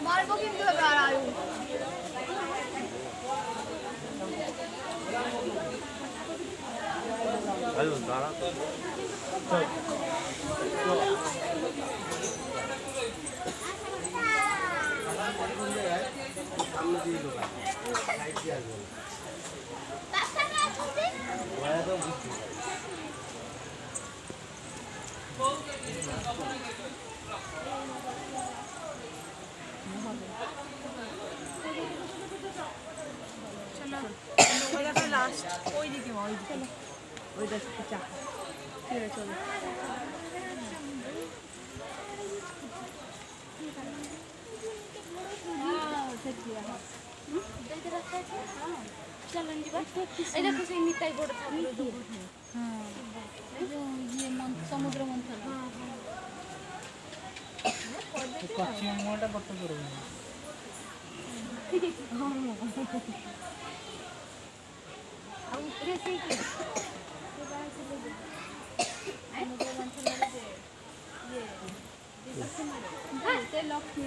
মারবো কিন্তু আর আয়ু আয়ু দাঁড়া তো সামনে দিয়ে দোকান সাইড দিয়ে আসবো ওরা তো বুঝছি লাস্ট ওই দিকে ওইটা চা ঠিক আছে চলো সমুদ্র মন্থন পশ্চিমবঙ্গটা কত করে লক্ষ্মী